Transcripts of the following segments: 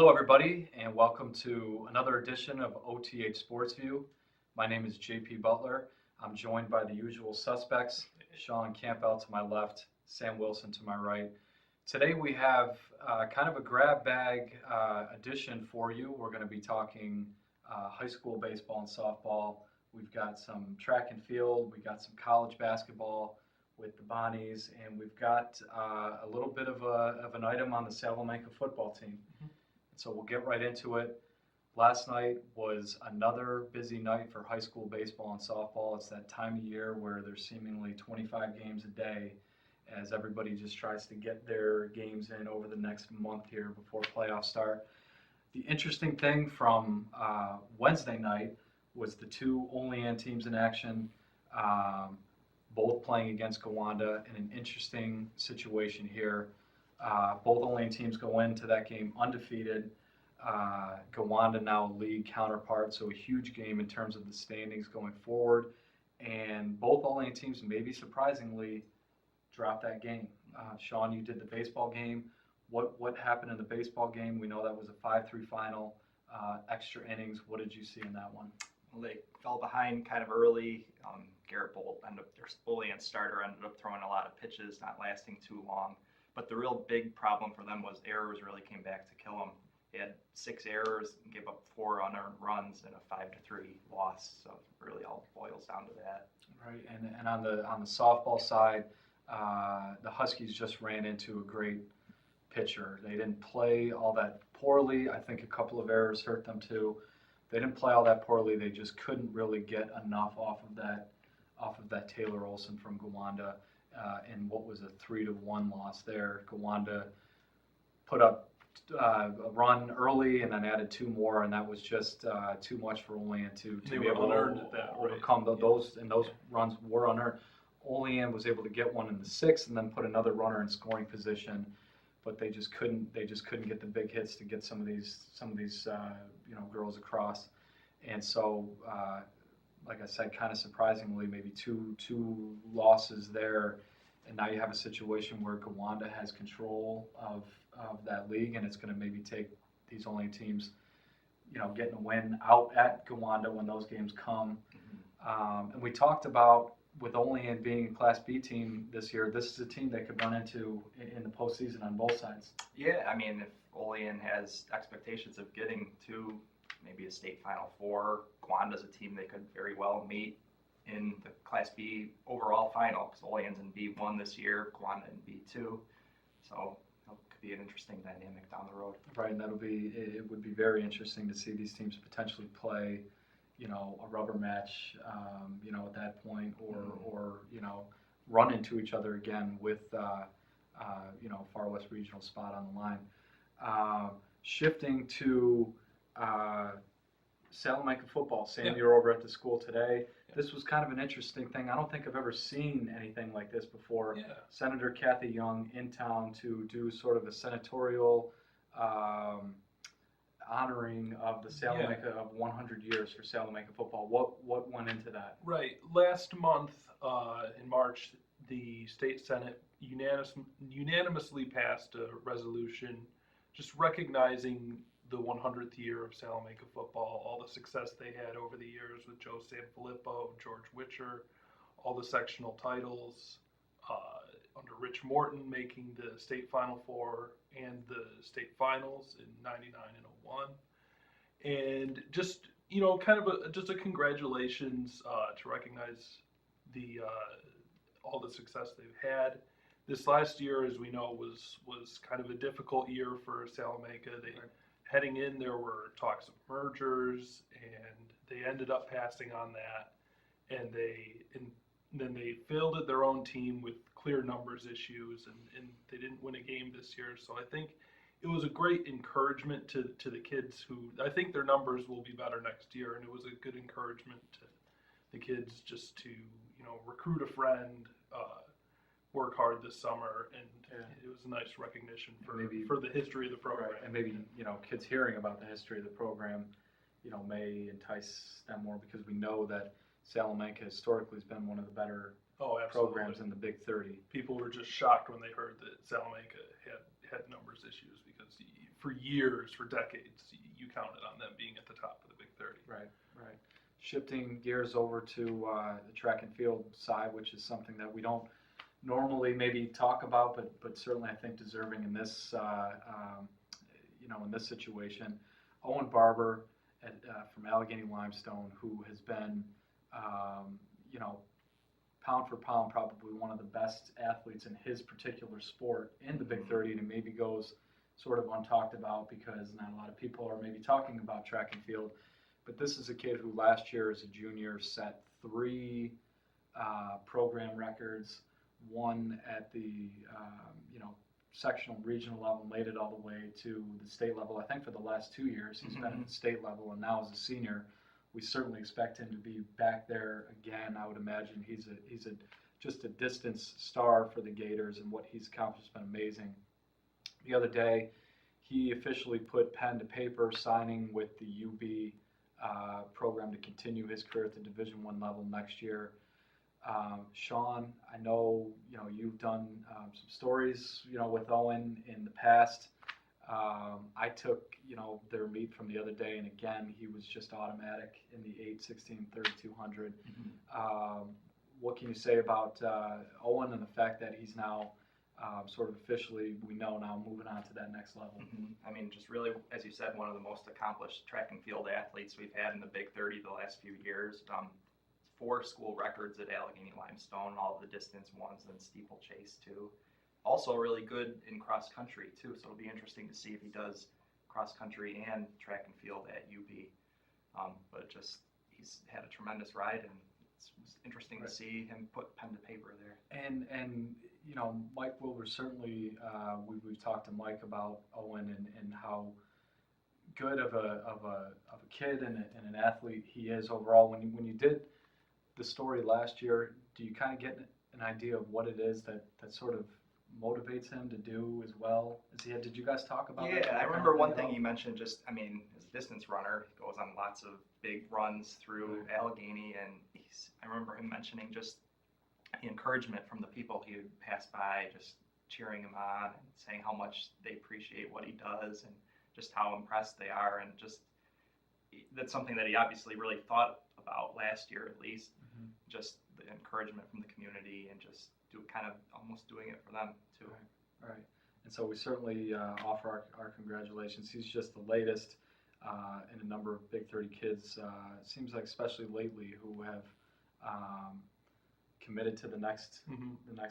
Hello, everybody, and welcome to another edition of OTH Sports View. My name is JP Butler. I'm joined by the usual suspects, Shawn, Campbell to my left, Sam Wilson to my right. Today we have kind of a grab bag edition for you. We're going to be talking high school baseball and softball. We've got some track and field. We've got some college basketball with the Bonnies, and we've got a little bit of an item on the Salamanca football team. So we'll get right into it. Last night was another busy night for high school baseball and softball. It's that time of year where there's seemingly 25 games a day as everybody just tries to get their games in over the next month here before playoffs start. The interesting thing from Wednesday night was the two Olean teams in action, both playing against Gowanda in an interesting situation here. Both Olean teams go into that game undefeated. Gowanda now league counterpart, so a huge game in terms of the standings going forward. And both Olean teams, maybe surprisingly, dropped that game. Shawn, you did the baseball game. What happened in the baseball game? We know that was a 5-3 final, extra innings. What did you see in that one? Well, they fell behind kind of early. Garrett Bolt, their Olean starter, ended up throwing a lot of pitches, not lasting too long. But the real big problem for them was errors really came back to kill them. They had 6 errors and gave up 4 unearned runs and a 5-3 loss. So it really all boils down to that. Right, and on the softball side, the Huskies just ran into a great pitcher. They didn't play all that poorly. I think a couple of errors hurt them too. They didn't play all that poorly. They just couldn't really get enough off of that Taylor Olson from Gowanda. In what was a 3-1 loss there. Gowanda put up a run early and then added 2 more, and that was just too much for Olean to be able to overcome those, and those runs were unearned. Olean was able to get one in the 6th and then put another runner in scoring position, but they just couldn't get the big hits to get some of these girls across, and so. Like I said, kind of surprisingly, maybe two losses there, and now you have a situation where Gowanda has control of that league, and it's going to maybe take these Olean teams, getting a win out at Gowanda when those games come. And we talked about with Olean being a Class B team this year, this is a team they could run into in the postseason on both sides. Yeah, I mean, if Olean has expectations of getting to maybe a state Final Four, Gowanda's a team they could very well meet in the Class B overall final, because Olean's in B1 this year, Gowanda in B2, so it could be an interesting dynamic down the road. Right, and it would be very interesting to see these teams potentially play, a rubber match, at that point, or run into each other again with, Far West Regional spot on the line. Shifting to Salamanca football. Sam, you're over at the school today. This was kind of an interesting thing. I don't think I've ever seen anything like this before. Senator Kathy Young in town to do sort of a senatorial honoring of the Salamanca of 100 years for Salamanca football. What went into that? Right. Last month in March, the state Senate unanimously passed a resolution just recognizing the 100th year of Salamanca football, all the success they had over the years with Joe Sanfilippo, George Witcher, all the sectional titles, under Rich Morton making the state Final Four and the state finals in 99 and 01. And just, kind of just a congratulations to recognize the all the success they've had. This last year, as we know, was kind of a difficult year for Salamanca. Heading in, there were talks of mergers, and they ended up passing on that. And then they fielded their own team with clear numbers issues, and they didn't win a game this year. So I think it was a great encouragement to the kids who, I think their numbers will be better next year, and it was a good encouragement to the kids just to, recruit a friend, work hard this summer, and it was a nice recognition for the history of the program. Right. And maybe, kids hearing about the history of the program, may entice them more, because we know that Salamanca historically has been one of the better programs in the Big 30. People were just shocked when they heard that Salamanca had numbers issues, because for years, for decades, you counted on them being at the top of the Big 30. Right. Shifting gears over to the track and field side, which is something that we don't normally maybe talk about, but certainly I think deserving in this in this situation. Owen Barber from Allegheny Limestone, who has been pound for pound probably one of the best athletes in his particular sport in the Big 30, and maybe goes sort of untalked about because not a lot of people are maybe talking about track and field. But this is a kid who last year as a junior set 3 program records, one at the sectional and regional level, made it all the way to the state level. I think for the last 2 years he's been at the state level, and now as a senior, we certainly expect him to be back there again. I would imagine he's just a distance star for the Gators, and what he's accomplished has been amazing. The other day, he officially put pen to paper, signing with the UB program to continue his career at the Division I level next year. Shawn, I know you've done some stories with Owen in the past. I took their meet from the other day, and again he was just automatic in the 8, 16, 3200. What can you say about Owen and the fact that he's now sort of officially, we know now, moving on to that next level? I mean, just really, as you said, one of the most accomplished track and field athletes we've had in the Big 30 the last few years. 4 school records at Allegheny Limestone, all of the distance ones, and steeplechase too. Also really good in cross country too, so it'll be interesting to see if he does cross country and track and field at UB. But just, he's had a tremendous ride, and it's interesting to see him put pen to paper there. And Mike Wilbur, certainly we've talked to Mike about Owen and how good of a kid and an athlete he is overall. When you did the story last year, do you kind of get an idea of what it is that sort of motivates him to do as well as he had? Did you guys talk about that? Yeah, I remember one thing he mentioned, as a distance runner, he goes on lots of big runs through Allegheny, and I remember him mentioning just the encouragement from the people he would pass by, just cheering him on and saying how much they appreciate what he does and just how impressed they are, and just that's something that he obviously really thought about last year at least, just the encouragement from the community and just almost doing it for them too. Right. And so we certainly offer our congratulations. He's just the latest in a number of Big 30 kids, it seems like especially lately, who have committed to the next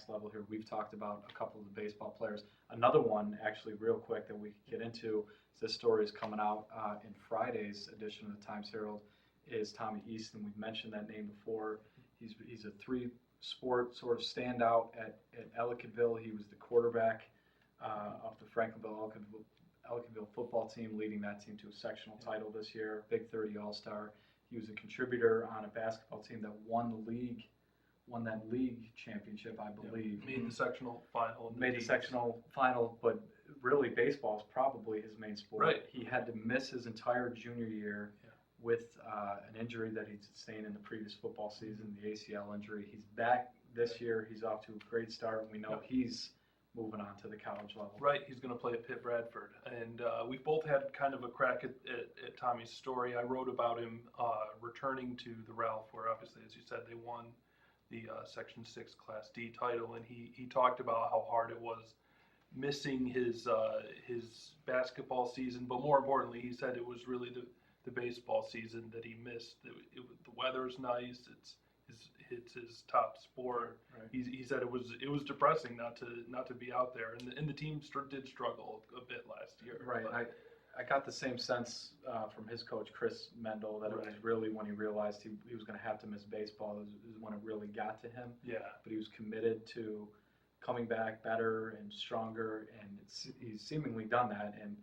level here. We've talked about a couple of the baseball players. Another one, actually, real quick, that we could get into, this story is coming out in Friday's edition of the Times-Herald, is Tommy Easton. We've mentioned that name before. He's a 3-sport sort of standout at Ellicottville. He was the quarterback of the Franklinville football team, leading that team to a sectional title this year, Big 30 All-Star. He was a contributor on a basketball team that won that league championship, I believe. Made the sectional final. Made the sectional final, but really baseball is probably his main sport. Right. He had to miss his entire junior year with an injury that he'd sustained in the previous football season, the ACL injury. He's back this year. He's off to a great start. We know he's moving on to the college level. Right, he's going to play at Pitt Bradford. And we've both had kind of a crack at Tommy's story. I wrote about him returning to the Ralph, where obviously, as you said, they won the Section 6 Class D title. And he talked about how hard it was missing his basketball season. But more importantly, he said it was really the baseball season that he missed. The weather's nice. It's his top sport. Right. He said it was depressing not to be out there, and the team did struggle a bit last year. Right. I got the same sense from his coach Chris Mendel that it was really when he realized he was going to have to miss baseball is when it really got to him. Yeah. But he was committed to coming back better and stronger, and he's seemingly done that. And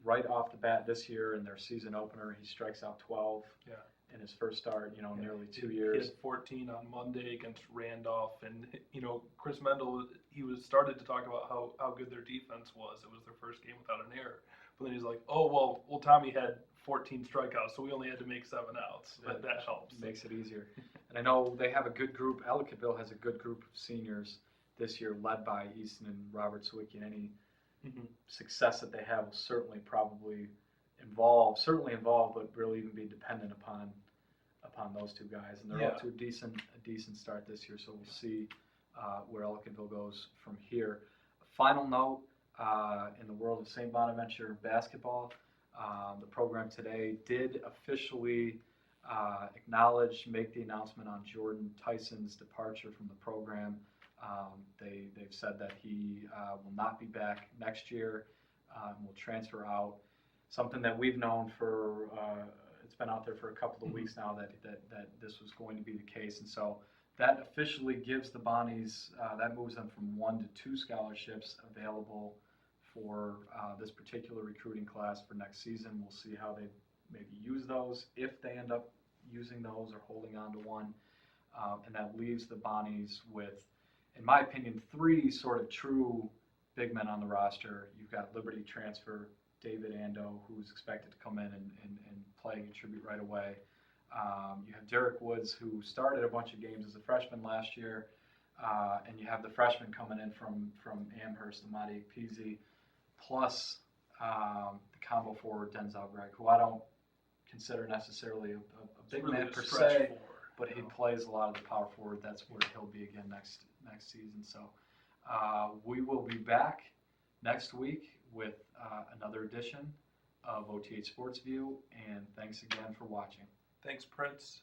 right off the bat this year in their season opener, he strikes out 12. Yeah. In his first start, nearly 2 years. He had 14 on Monday against Randolph, and Chris Mendel, started to talk about how good their defense was. It was their first game without an error, but then he's like, oh well, Tommy had 14 strikeouts, so we only had to make 7 outs. But that helps. Makes it easier. And I know they have a good group. Ellicottville has a good group of seniors this year, led by Easton and Robert Sawicki. success that they have will certainly involve, but really even be dependent upon those two guys. And they're off to a decent start this year, so we'll see where Elkinville goes from here. A final note, in the world of St. Bonaventure basketball, the program today did officially make the announcement on Jordan Tyson's departure from the program. They've said that he will not be back next year, will transfer out. Something that we've known for, it's been out there for a couple of weeks now that this was going to be the case. And so that officially gives the Bonnies, that moves them from 1 to 2 scholarships available for this particular recruiting class for next season. We'll see how they maybe use those, if they end up using those or holding on to one. And that leaves the Bonnies with, in my opinion, 3 sort of true big men on the roster. You've got Liberty transfer David Ando, who's expected to come in and play and contribute right away. You have Derek Woods, who started a bunch of games as a freshman last year, and you have the freshman coming in from Amherst, Amadi Peasy, plus the combo forward Denzel Gregg, who I don't consider necessarily a big really man a per stretch se, forward, but he plays a lot of the power forward. That's where he'll be again next season. So we will be back next week with another edition of OTH Sports View, and thanks again for watching. Thanks, Prince.